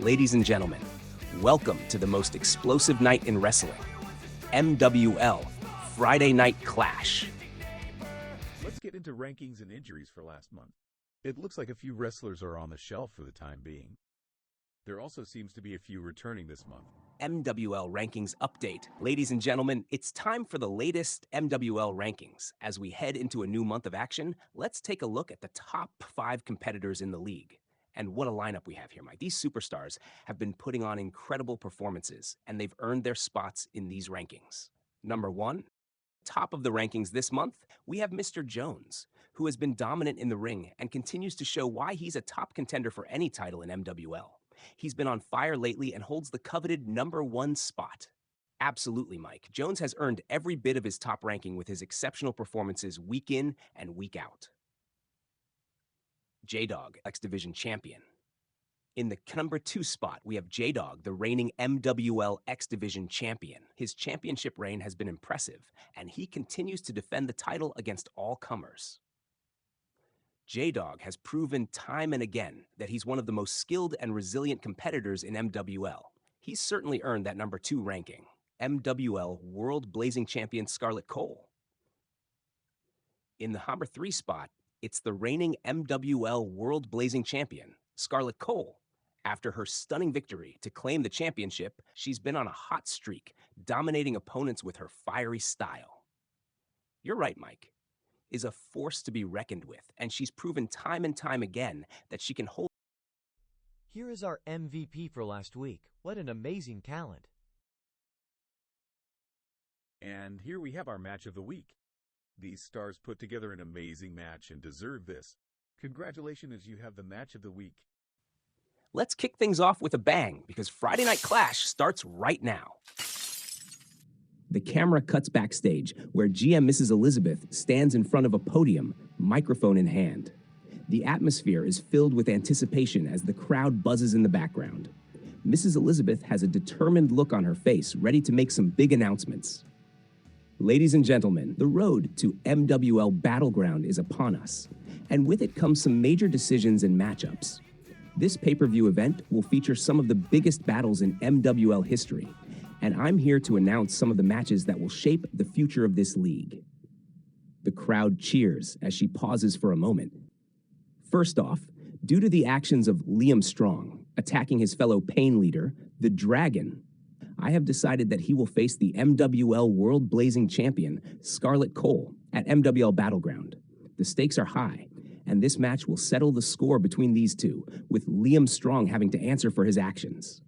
Ladies and gentlemen, welcome to the most explosive night in wrestling, MWL Friday Night Clash. Let's get into rankings and injuries for last month. It looks like a few wrestlers are on the shelf for the time being. There also seems to be a few returning this month. MWL Rankings Update. Ladies and gentlemen, it's time for the latest MWL rankings. As we head into a new month of action, let's take a look at the top 5 competitors in the league. And what a lineup we have here, Mike. These superstars have been putting on incredible performances, and they've earned their spots in these rankings. Number 1, top of the rankings this month, we have Mr. Jones, who has been dominant in the ring and continues to show why he's a top contender for any title in MWL. He's been on fire lately and holds the coveted number 1 spot. Absolutely, Mike. Jones has earned every bit of his top ranking with his exceptional performances week in and week out. J-Dog, X Division champion. In the number 2 spot, we have J-Dog, the reigning MWL X Division champion. His championship reign has been impressive, and he continues to defend the title against all comers. J-Dog has proven time and again that he's one of the most skilled and resilient competitors in MWL. He's certainly earned that number 2 ranking. MWL World Blazing Champion Scarlett Cole. In the number 3 spot, it's the reigning MWL World Blazing Champion, Scarlett Cole. After her stunning victory to claim the championship, she's been on a hot streak, dominating opponents with her fiery style. You're right, Mike. Is a force to be reckoned with, and she's proven time and time again that she can hold. Here is our MVP for last week. What an amazing talent. And here we have our match of the week. These stars put together an amazing match and deserve this. Congratulations as you have the match of the week. Let's kick things off with a bang, because Friday Night Clash starts right now. The camera cuts backstage, where GM Mrs. Elizabeth stands in front of a podium, microphone in hand. The atmosphere is filled with anticipation as the crowd buzzes in the background. Mrs. Elizabeth has a determined look on her face, ready to make some big announcements. Ladies and gentlemen, the road to MWL Battleground is upon us, and with it comes some major decisions and matchups. This pay-per-view event will feature some of the biggest battles in MWL history, and I'm here to announce some of the matches that will shape the future of this league. The crowd cheers as she pauses for a moment. First off, due to the actions of Liam Strong attacking his fellow Pain leader, the Dragon, I have decided that he will face the MWL World Blazing Champion, Scarlett Cole, at MWL Battleground. The stakes are high, and this match will settle the score between these two, with Liam Strong having to answer for his actions.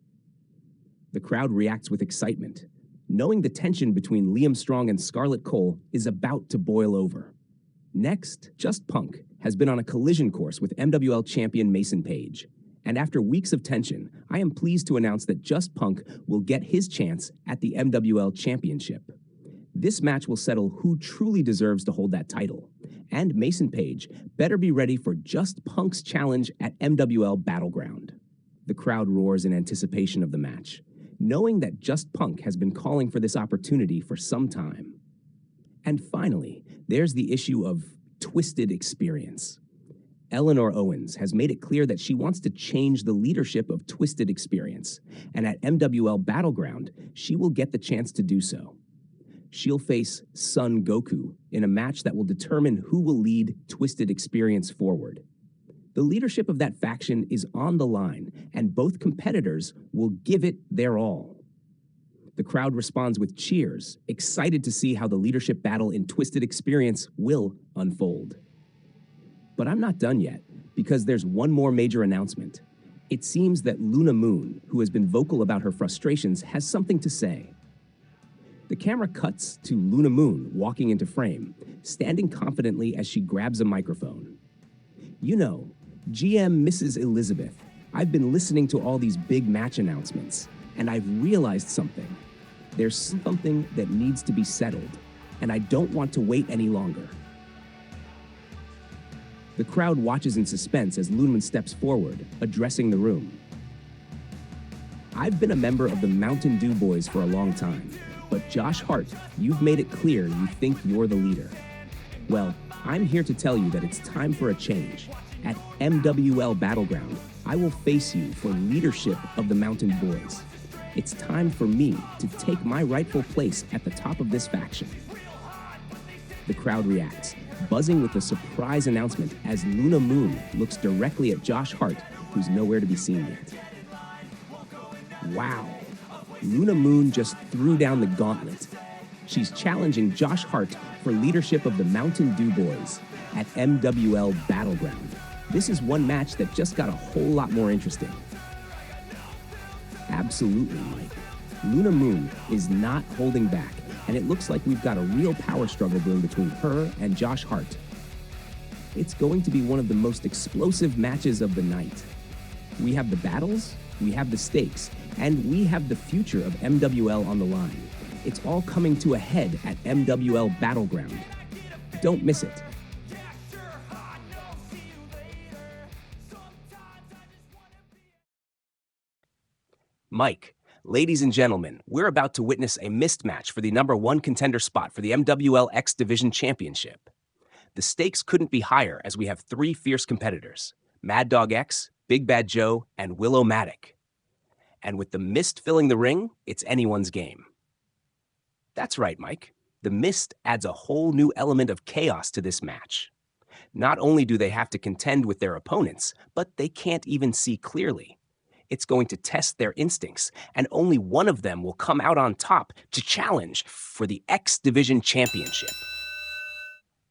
The crowd reacts with excitement, knowing the tension between Liam Strong and Scarlett Cole is about to boil over. Next, Just Punk has been on a collision course with MWL champion Mason Page. And after weeks of tension, I am pleased to announce that Just Punk will get his chance at the MWL Championship. This match will settle who truly deserves to hold that title. And Mason Page better be ready for Just Punk's challenge at MWL Battleground. The crowd roars in anticipation of the match, knowing that Just Punk has been calling for this opportunity for some time. And finally, there's the issue of Twisted Experience. Eleanor Owens has made it clear that she wants to change the leadership of Twisted Experience, and at MWL Battleground, she will get the chance to do so. She'll face Son Goku in a match that will determine who will lead Twisted Experience forward. The leadership of that faction is on the line, and both competitors will give it their all. The crowd responds with cheers, excited to see how the leadership battle in Twisted Experience will unfold. But I'm not done yet, because there's one more major announcement. It seems that Luna Moon, who has been vocal about her frustrations, has something to say. The camera cuts to Luna Moon walking into frame, standing confidently as she grabs a microphone. You know, GM Mrs. Elizabeth, I've been listening to all these big match announcements, and I've realized something. There's something that needs to be settled, and I don't want to wait any longer. The crowd watches in suspense as Luneman steps forward, addressing the room. I've been a member of the Mountain Dew Boys for a long time, but Josh Hart, you've made it clear you think you're the leader. Well, I'm here to tell you that it's time for a change, At MWL Battleground, I will face you for leadership of the Mountain Boys. It's time for me to take my rightful place at the top of this faction. The crowd reacts, buzzing with the surprise announcement as Luna Moon looks directly at Josh Hart, who's nowhere to be seen yet. Wow, Luna Moon just threw down the gauntlet. She's challenging Josh Hart for leadership of the Mountain Dew Boys at MWL Battleground. This is one match that just got a whole lot more interesting. Absolutely, Mike. Luna Moon is not holding back, and it looks like we've got a real power struggle brewing between her and Josh Hart. It's going to be one of the most explosive matches of the night. We have the battles, we have the stakes, and we have the future of MWL on the line. It's all coming to a head at MWL Battleground. Don't miss it. Mike, ladies and gentlemen, we're about to witness a missed match for the #1 contender spot for the MWL X Division Championship. The stakes couldn't be higher as we have 3 fierce competitors, Mad Dog X, Big Bad Joe, and Will-O-Matic. And with the mist filling the ring, it's anyone's game. That's right, Mike. The mist adds a whole new element of chaos to this match. Not only do they have to contend with their opponents, but they can't even see clearly. It's going to test their instincts, and only one of them will come out on top to challenge for the X Division Championship.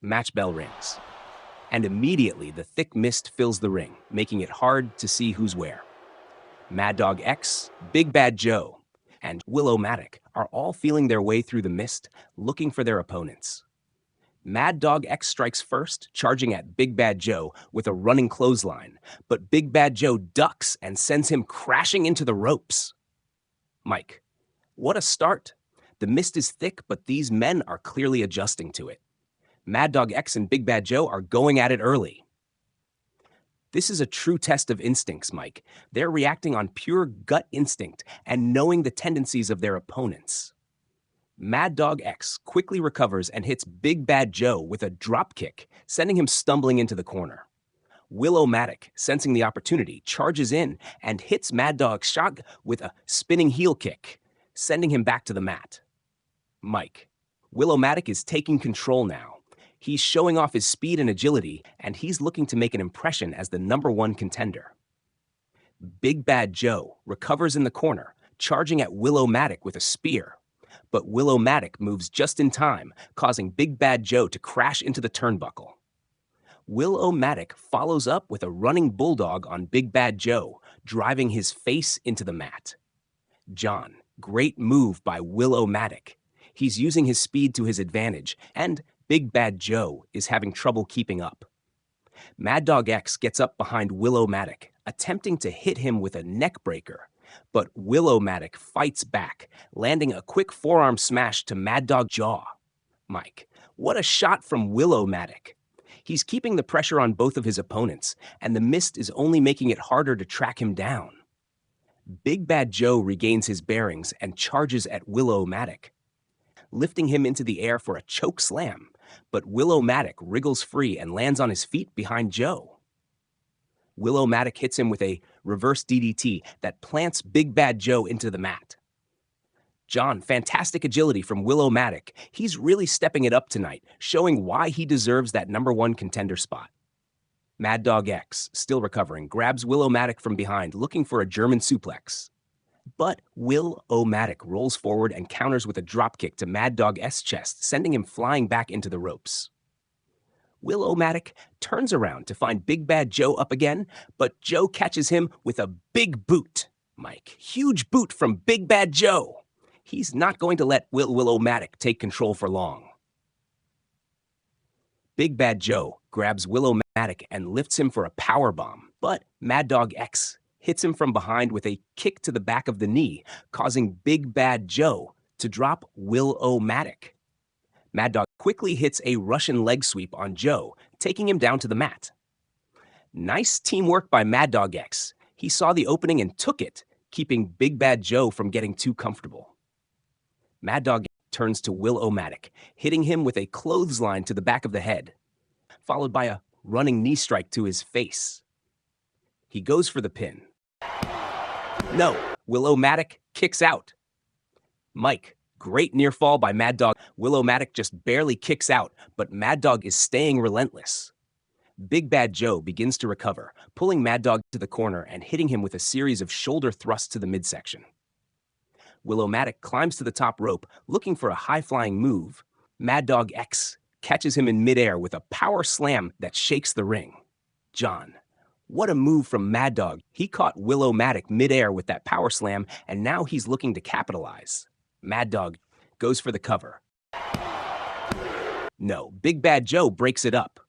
Match bell rings, and immediately the thick mist fills the ring, making it hard to see who's where. Mad Dog X, Big Bad Joe, and Will-O-Matic are all feeling their way through the mist, looking for their opponents. Mad Dog X strikes first, charging at Big Bad Joe with a running clothesline, but Big Bad Joe ducks and sends him crashing into the ropes. Mike, what a start. The mist is thick, but these men are clearly adjusting to it. Mad Dog X and Big Bad Joe are going at it early. This is a true test of instincts, Mike. They're reacting on pure gut instinct and knowing the tendencies of their opponents. Mad Dog X quickly recovers and hits Big Bad Joe with a drop kick, sending him stumbling into the corner. Will-O-Matic, sensing the opportunity, charges in and hits Mad Dog Shot with a spinning heel kick, sending him back to the mat. Mike, Will-O-Matic is taking control now. He's showing off his speed and agility, and he's looking to make an impression as the #1 contender. Big Bad Joe recovers in the corner, charging at Will-O-Matic with a spear. But Will-O-Matic moves just in time, causing Big Bad Joe to crash into the turnbuckle. Will-O-Matic follows up with a running bulldog on Big Bad Joe, driving his face into the mat. John, great move by Will-O-Matic. He's using his speed to his advantage, and Big Bad Joe is having trouble keeping up. Mad Dog X gets up behind Will-O-Matic, attempting to hit him with a neck breaker, but Will-O-Matic fights back, landing a quick forearm smash to Mad Dog jaw. Mike, what a shot from Will-O-Matic. He's keeping the pressure on both of his opponents, and the mist is only making it harder to track him down. Big Bad Joe regains his bearings and charges at Will-O-Matic, lifting him into the air for a choke slam, but Will-O-Matic wriggles free and lands on his feet behind Joe. Will-O-Matic hits him with a reverse DDT that plants Big Bad Joe into the mat. John, fantastic agility from Will-O-Matic. He's really stepping it up tonight, showing why he deserves that #1 contender spot. Mad Dog X, still recovering, grabs Will-O-Matic from behind, looking for a German suplex. But Will-O-Matic rolls forward and counters with a dropkick to Mad Dog X's chest, sending him flying back into the ropes. Will-O-Matic turns around to find Big Bad Joe up again, but Joe catches him with a big boot. Mike, huge boot from Big Bad Joe. He's not going to let Will-O-Matic take control for long. Big Bad Joe grabs Will-O-Matic and lifts him for a powerbomb, but Mad Dog X hits him from behind with a kick to the back of the knee, causing Big Bad Joe to drop Will-O-Matic. Mad Dog quickly hits a Russian leg sweep on Joe, taking him down to the mat. Nice teamwork by Mad Dog X. He saw the opening and took it, keeping Big Bad Joe from getting too comfortable. Mad Dog turns to Will-O-Matic, hitting him with a clothesline to the back of the head, followed by a running knee strike to his face. He goes for the pin. No, Will-O-Matic kicks out. Mike, great near fall by Mad Dog. Will-O-Matic just barely kicks out, but Mad Dog is staying relentless. Big Bad Joe begins to recover, pulling Mad Dog to the corner and hitting him with a series of shoulder thrusts to the midsection. Will-O-Matic climbs to the top rope, looking for a high-flying move. Mad Dog X catches him in midair with a power slam that shakes the ring. John, what a move from Mad Dog. He caught Will-O-Matic midair with that power slam, and now he's looking to capitalize. Mad Dog goes for the cover. No, Big Bad Joe breaks it up.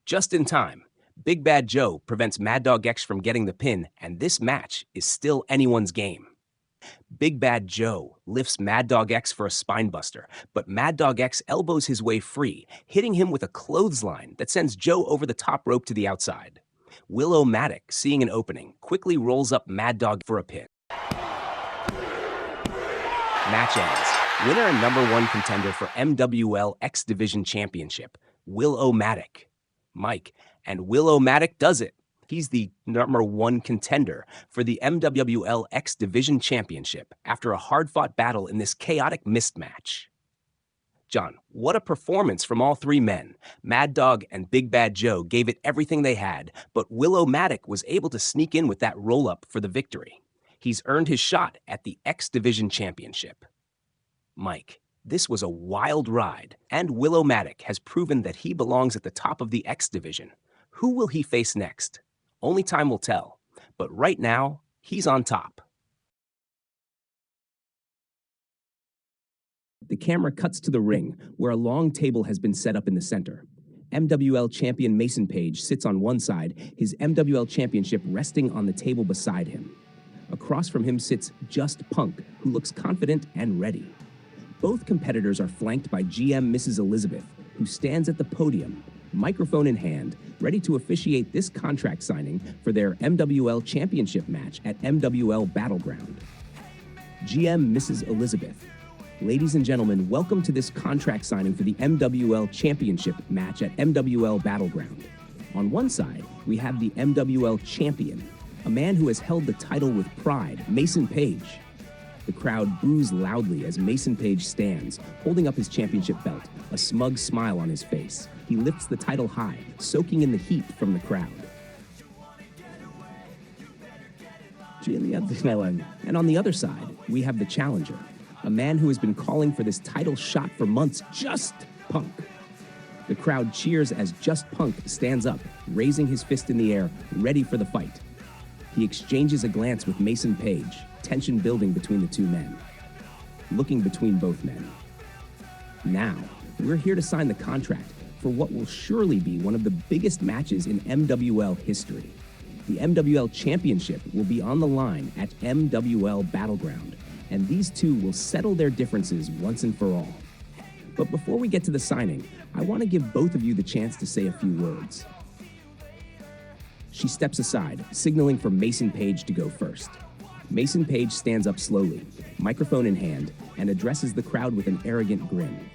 Just in time, Big Bad Joe prevents Mad Dog X from getting the pin, and this match is still anyone's game. Big Bad Joe lifts Mad Dog X for a spinebuster, but Mad Dog X elbows his way free, hitting him with a clothesline that sends Joe over the top rope to the outside. Will-O-Matic, seeing an opening, quickly rolls up Mad Dog for a pin. Match ends. Winner and #1 contender for MWL X Division Championship, Will-O-Matic. Mike, and Will-O-Matic does it. He's the #1 contender for the MWL X Division Championship after a hard-fought battle in this chaotic mist match. John, what a performance from all three men. Mad Dog and Big Bad Joe gave it everything they had, but Will-O-Matic was able to sneak in with that roll-up for the victory. He's earned his shot at the X Division Championship. Mike, this was a wild ride, and Will-O-Matic has proven that he belongs at the top of the X Division. Who will he face next? Only time will tell, but right now, he's on top. The camera cuts to the ring, where a long table has been set up in the center. MWL champion Mason Page sits on one side, his MWL championship resting on the table beside him. Across from him sits Just Punk, who looks confident and ready. Both competitors are flanked by GM Mrs. Elizabeth, who stands at the podium, microphone in hand, ready to officiate this contract signing for their MWL championship match at MWL Battleground. GM Mrs. Elizabeth, ladies and gentlemen, welcome to this contract signing for the MWL championship match at MWL Battleground. On one side, we have the MWL champion, a man who has held the title with pride, Mason Page. The crowd boos loudly as Mason Page stands, holding up his championship belt, a smug smile on his face. He lifts the title high, soaking in the heat from the crowd. And on the other side, we have the challenger, a man who has been calling for this title shot for months, Just Punk. The crowd cheers as Just Punk stands up, raising his fist in the air, ready for the fight. He exchanges a glance with Mason Page, tension building between the two men. Looking between both men. Now, we're here to sign the contract for what will surely be one of the biggest matches in MWL history. The MWL Championship will be on the line at MWL Battleground, and these two will settle their differences once and for all. But before we get to the signing, I want to give both of you the chance to say a few words. She steps aside, signaling for Mason Page to go first. Mason Page stands up slowly, microphone in hand, and addresses the crowd with an arrogant grin.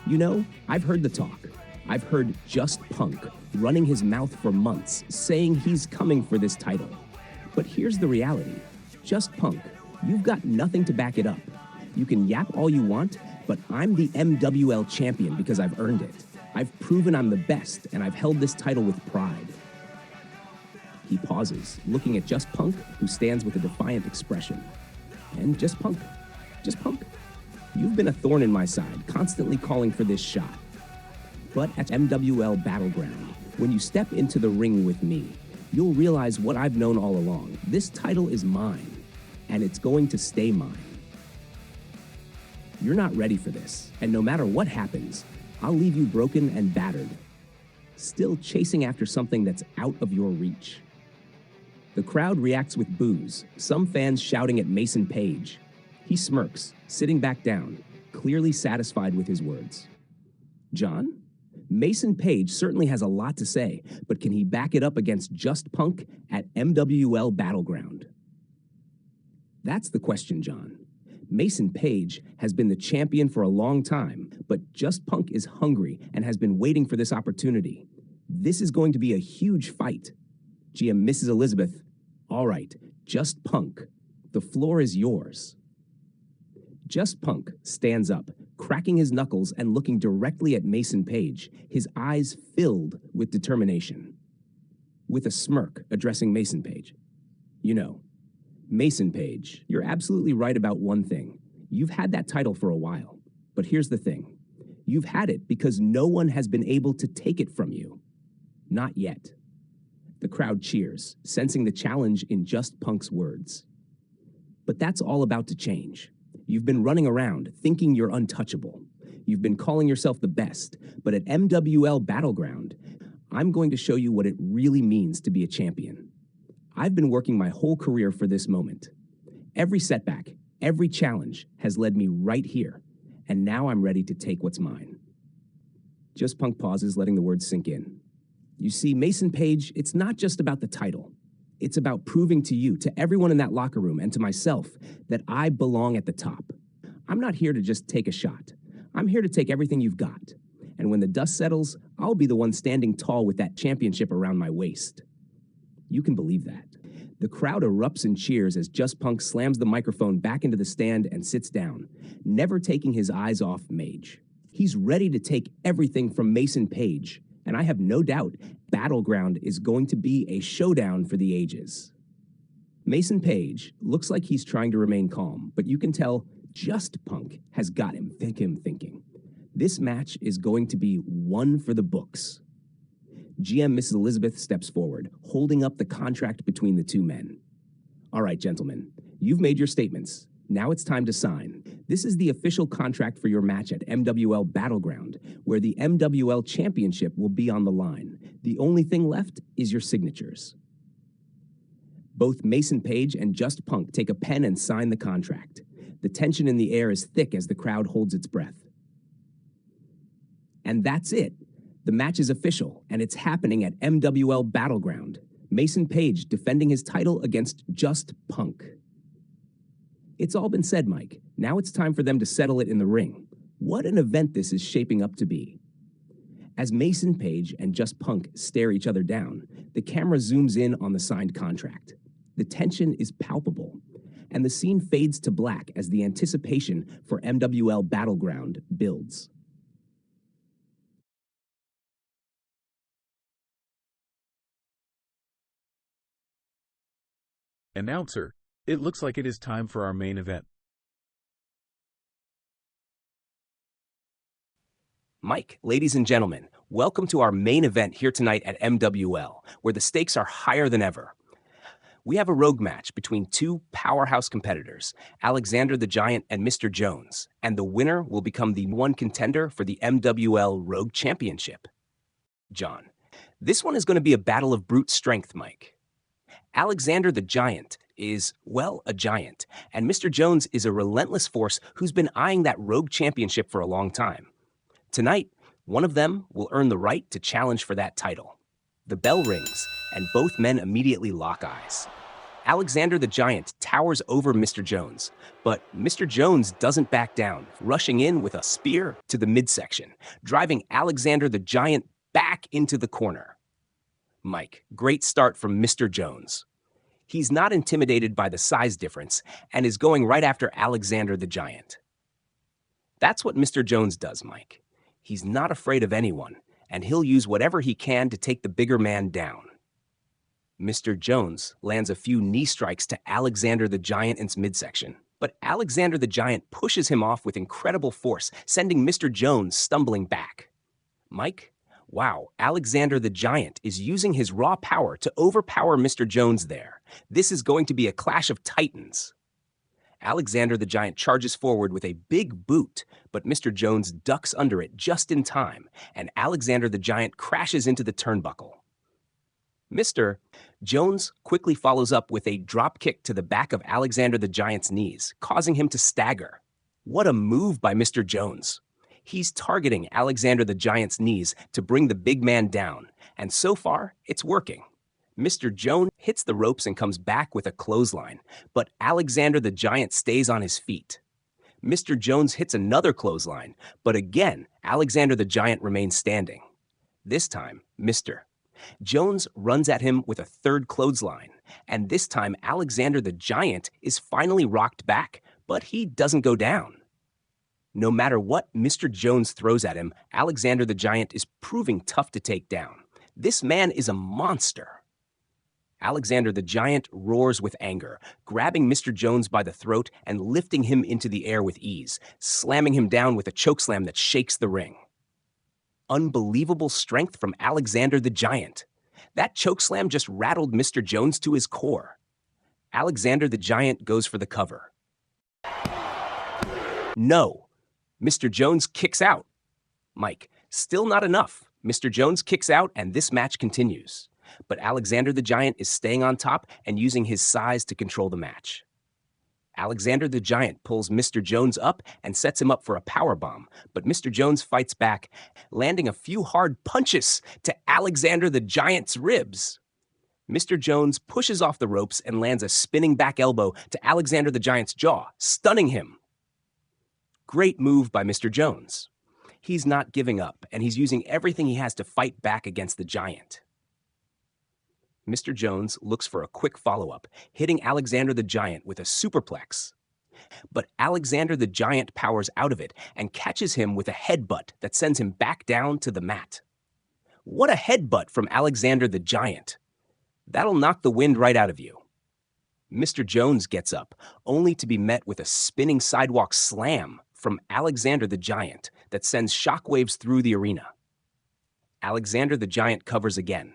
You know, I've heard the talk. I've heard Just Punk running his mouth for months, saying he's coming for this title. But here's the reality. Just Punk, you've got nothing to back it up. You can yap all you want, but I'm the MWL champion because I've earned it. I've proven I'm the best, and I've held this title with pride. He pauses, looking at Just Punk, who stands with a defiant expression. And Just Punk, you've been a thorn in my side, constantly calling for this shot. But at MWL Battleground, when you step into the ring with me, you'll realize what I've known all along. This title is mine, and it's going to stay mine. You're not ready for this, and no matter what happens, I'll leave you broken and battered, still chasing after something that's out of your reach. The crowd reacts with boos, some fans shouting at Mason Page. He smirks, sitting back down, clearly satisfied with his words. John? Mason Page certainly has a lot to say, but can he back it up against Just Punk at MWL Battleground? That's the question, John. Mason Page has been the champion for a long time, but Just Punk is hungry and has been waiting for this opportunity. This is going to be a huge fight. GM Mrs. Elizabeth, all right, Just Punk, the floor is yours. Just Punk stands up, cracking his knuckles and looking directly at Mason Page, his eyes filled with determination. With a smirk addressing Mason Page. You know, Mason Page, you're absolutely right about one thing. You've had that title for a while. But here's the thing. You've had it because no one has been able to take it from you. Not yet. The crowd cheers, sensing the challenge in Just Punk's words. But that's all about to change. You've been running around thinking you're untouchable. You've been calling yourself the best, but at MWL Battleground, I'm going to show you what it really means to be a champion. I've been working my whole career for this moment. Every setback, every challenge has led me right here, and now I'm ready to take what's mine. Just Punk pauses, letting the words sink in. You see, Mason Page, it's not just about the title. It's about proving to you, to everyone in that locker room, and to myself, that I belong at the top. I'm not here to just take a shot. I'm here to take everything you've got. And when the dust settles, I'll be the one standing tall with that championship around my waist. You can believe that. The crowd erupts in cheers as Just Punk slams the microphone back into the stand and sits down, never taking his eyes off Mage. He's ready to take everything from Mason Page, and I have no doubt Battleground is going to be a showdown for the ages. Mason Page looks like he's trying to remain calm, but you can tell Just Punk has got him thinking. This match is going to be one for the books. GM Mrs. Elizabeth steps forward, holding up the contract between the two men. All right, gentlemen, you've made your statements. Now it's time to sign. This is the official contract for your match at MWL Battleground, where the MWL Championship will be on the line. The only thing left is your signatures. Both Mason Page and Just Punk take a pen and sign the contract. The tension in the air is thick as the crowd holds its breath. And that's it. The match is official, and it's happening at MWL Battleground. Mason Page defending his title against Just Punk. It's all been said, Mike. Now it's time for them to settle it in the ring. What an event this is shaping up to be. As Mason Page and Just Punk stare each other down, the camera zooms in on the signed contract. The tension is palpable, and the scene fades to black as the anticipation for MWL Battleground builds. Announcer, it looks like it is time for our main event. Mike, ladies and gentlemen, welcome to our main event here tonight at MWL, where the stakes are higher than ever. We have a rogue match between two powerhouse competitors, Alexander the Giant and Mr. Jones, and the winner will become the one contender for the MWL Rogue Championship. John, this one is going to be a battle of brute strength, Mike. Alexander the Giant is, well, a giant, and Mr. Jones is a relentless force who's been eyeing that Rogue Championship for a long time. Tonight, one of them will earn the right to challenge for that title. The bell rings, and both men immediately lock eyes. Alexander the Giant towers over Mr. Jones, but Mr. Jones doesn't back down, rushing in with a spear to the midsection, driving Alexander the Giant back into the corner. Mike, great start from Mr. Jones. He's not intimidated by the size difference and is going right after Alexander the Giant. That's what Mr. Jones does, Mike. He's not afraid of anyone, and he'll use whatever he can to take the bigger man down. Mr. Jones lands a few knee strikes to Alexander the Giant in his midsection, but Alexander the Giant pushes him off with incredible force, sending Mr. Jones stumbling back. Mike, wow, Alexander the Giant is using his raw power to overpower Mr. Jones there. This is going to be a clash of titans. Alexander the Giant charges forward with a big boot, but Mr. Jones ducks under it just in time, and Alexander the Giant crashes into the turnbuckle. Mr. Jones quickly follows up with a drop kick to the back of Alexander the Giant's knees, causing him to stagger. What a move by Mr. Jones. He's targeting Alexander the Giant's knees to bring the big man down, and so far, it's working. Mr. Jones hits the ropes and comes back with a clothesline, but Alexander the Giant stays on his feet. Mr. Jones hits another clothesline, but again, Alexander the Giant remains standing. this time Mr. Jones runs at him with a third clothesline, and this time Alexander the Giant is finally rocked back, but he doesn't go down. No matter what Mr. Jones throws at him, Alexander the Giant is proving tough to take down. This man is a monster. Alexander the Giant roars with anger, grabbing Mr. Jones by the throat and lifting him into the air with ease, slamming him down with a chokeslam that shakes the ring. Unbelievable strength from Alexander the Giant. That chokeslam just rattled Mr. Jones to his core. Alexander the Giant goes for the cover. No. Mr. Jones kicks out. Mike, still not enough. Mr. Jones kicks out and this match continues. But Alexander the Giant is staying on top and using his size to control the match. Alexander the Giant pulls Mr. Jones up and sets him up for a powerbomb, but Mr. Jones fights back, landing a few hard punches to Alexander the Giant's ribs. Mr. Jones pushes off the ropes and lands a spinning back elbow to Alexander the Giant's jaw, stunning him. Great move by Mr. Jones. He's not giving up, and he's using everything he has to fight back against the Giant. Mr. Jones looks for a quick follow-up, hitting Alexander the Giant with a superplex. But Alexander the Giant powers out of it and catches him with a headbutt that sends him back down to the mat. What a headbutt from Alexander the Giant. That'll knock the wind right out of you. Mr. Jones gets up, only to be met with a spinning sidewalk slam from Alexander the Giant that sends shockwaves through the arena. Alexander the Giant covers again.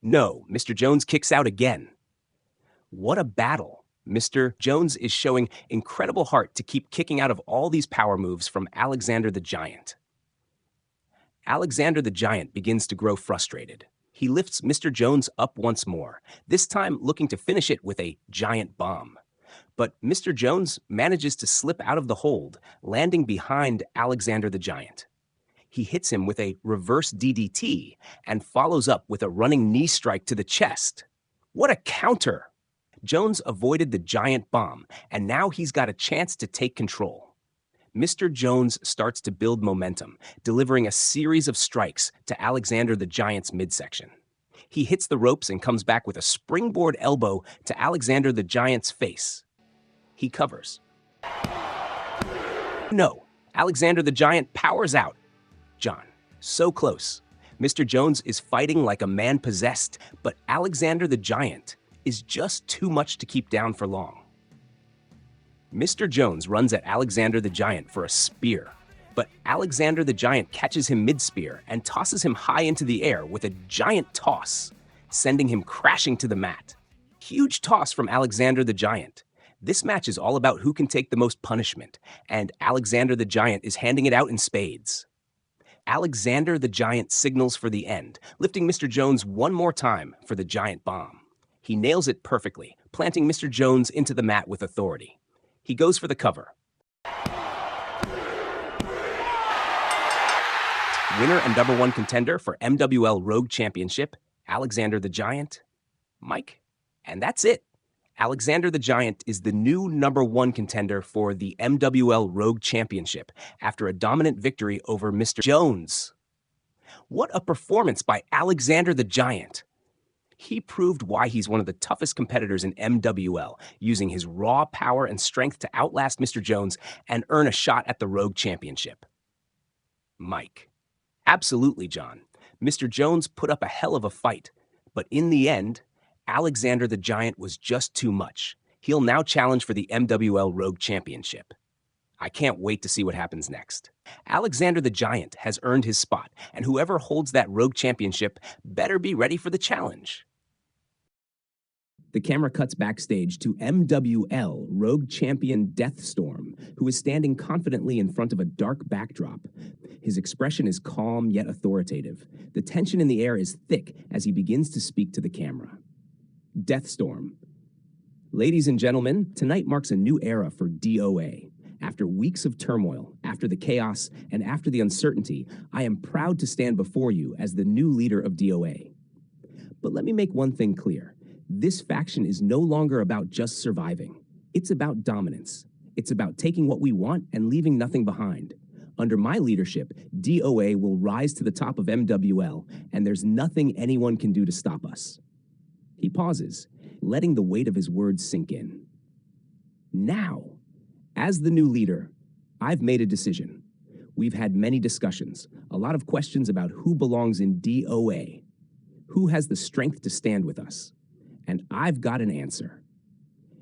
No, Mr. Jones kicks out again. What a battle. Mr. Jones is showing incredible heart to keep kicking out of all these power moves from Alexander the Giant. Alexander the Giant begins to grow frustrated. He lifts Mr. Jones up once more, this time looking to finish it with a giant bomb. But Mr. Jones manages to slip out of the hold, landing behind Alexander the Giant. He hits him with a reverse DDT and follows up with a running knee strike to the chest. What a counter! Jones avoided the giant bomb, and now he's got a chance to take control. Mr. Jones starts to build momentum, delivering a series of strikes to Alexander the Giant's midsection. He hits the ropes and comes back with a springboard elbow to Alexander the Giant's face. He covers. No, Alexander the Giant powers out. John, so close. Mr. Jones is fighting like a man possessed, but Alexander the Giant is just too much to keep down for long. Mr. Jones runs at Alexander the Giant for a spear, but Alexander the Giant catches him mid-spear and tosses him high into the air with a giant toss, sending him crashing to the mat. Huge toss from Alexander the Giant. This match is all about who can take the most punishment, and Alexander the Giant is handing it out in spades. Alexander the Giant signals for the end, lifting Mr. Jones one more time for the giant bomb. He nails it perfectly, planting Mr. Jones into the mat with authority. He goes for the cover. Winner and #1 contender for MWL Rogue Championship, Alexander the Giant, Mike. And that's it. Alexander the Giant is the new #1 contender for the MWL Rogue Championship after a dominant victory over Mr. Jones. What a performance by Alexander the Giant. He proved why he's one of the toughest competitors in MWL, using his raw power and strength to outlast Mr. Jones and earn a shot at the Rogue Championship. Mike. Absolutely, John. Mr. Jones put up a hell of a fight, but in the end, Alexander the Giant was just too much. He'll now challenge for the MWL Rogue Championship. I can't wait to see what happens next. Alexander the Giant has earned his spot, and whoever holds that Rogue Championship better be ready for the challenge. The camera cuts backstage to MWL Rogue Champion Deathstorm, who is standing confidently in front of a dark backdrop. His expression is calm yet authoritative. The tension in the air is thick as he begins to speak to the camera. Deathstorm. Ladies and gentlemen, tonight marks a new era for DOA. After weeks of turmoil, after the chaos, and after the uncertainty, I am proud to stand before you as the new leader of DOA. But let me make one thing clear. This faction is no longer about just surviving. It's about dominance. It's about taking what we want and leaving nothing behind. Under my leadership, DOA will rise to the top of MWL, and there's nothing anyone can do to stop us. He pauses, letting the weight of his words sink in. Now, as the new leader, I've made a decision. We've had many discussions, a lot of questions about who belongs in DOA, who has the strength to stand with us, and I've got an answer.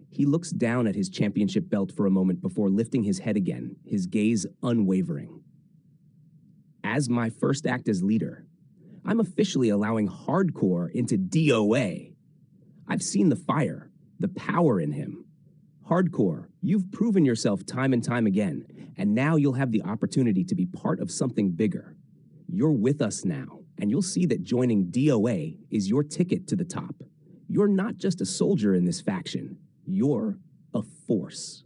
He looks down at his championship belt for a moment before lifting his head again, his gaze unwavering. As my first act as leader, I'm officially allowing Hardcore into DOA. I've seen the fire, the power in him. Hardcore, you've proven yourself time and time again, and now you'll have the opportunity to be part of something bigger. You're with us now, and you'll see that joining DOA is your ticket to the top. You're not just a soldier in this faction. You're a force.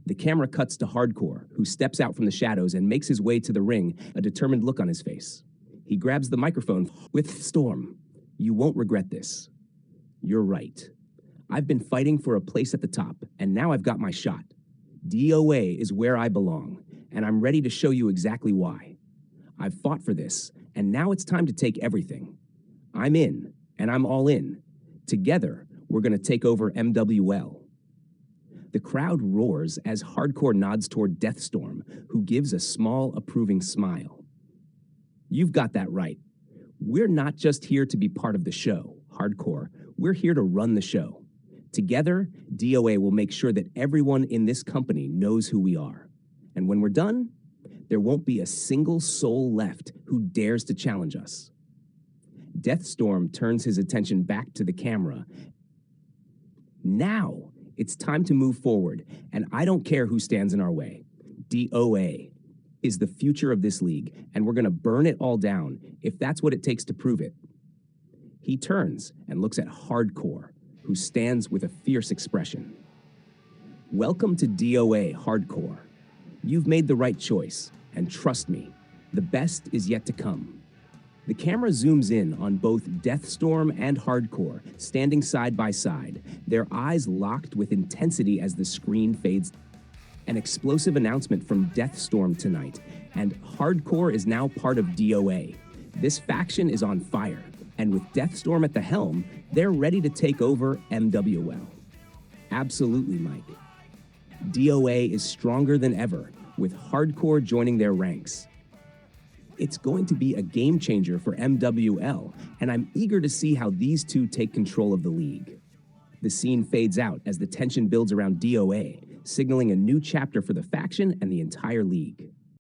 The camera cuts to Hardcore, who steps out from the shadows and makes his way to the ring, a determined look on his face. He grabs the microphone. With Storm, you won't regret this. You're right. I've been fighting for a place at the top, and now I've got my shot. DOA is where I belong, and I'm ready to show you exactly why. I've fought for this, and now it's time to take everything. I'm in, and I'm all in. Together, we're going to take over MWL. The crowd roars as Hardcore nods toward Deathstorm, who gives a small, approving smile. You've got that right. We're not just here to be part of the show, Hardcore. We're here to run the show. Together, DOA will make sure that everyone in this company knows who we are. And when we're done, there won't be a single soul left who dares to challenge us. Deathstorm turns his attention back to the camera. Now, it's time to move forward, and I don't care who stands in our way. DOA is the future of this league, and we're going to burn it all down if that's what it takes to prove it. He turns and looks at Hardcore, who stands with a fierce expression. Welcome to DOA, Hardcore. You've made the right choice, and trust me, the best is yet to come. The camera zooms in on both Deathstorm and Hardcore, standing side by side, their eyes locked with intensity as the screen fades. An explosive announcement from Deathstorm tonight, and Hardcore is now part of DOA. This faction is on fire, and with Deathstorm at the helm, they're ready to take over MWL. Absolutely, Mike. DOA is stronger than ever, with Hardcore joining their ranks. It's going to be a game changer for MWL, and I'm eager to see how these two take control of the league. The scene fades out as the tension builds around DOA, signaling a new chapter for the faction and the entire league.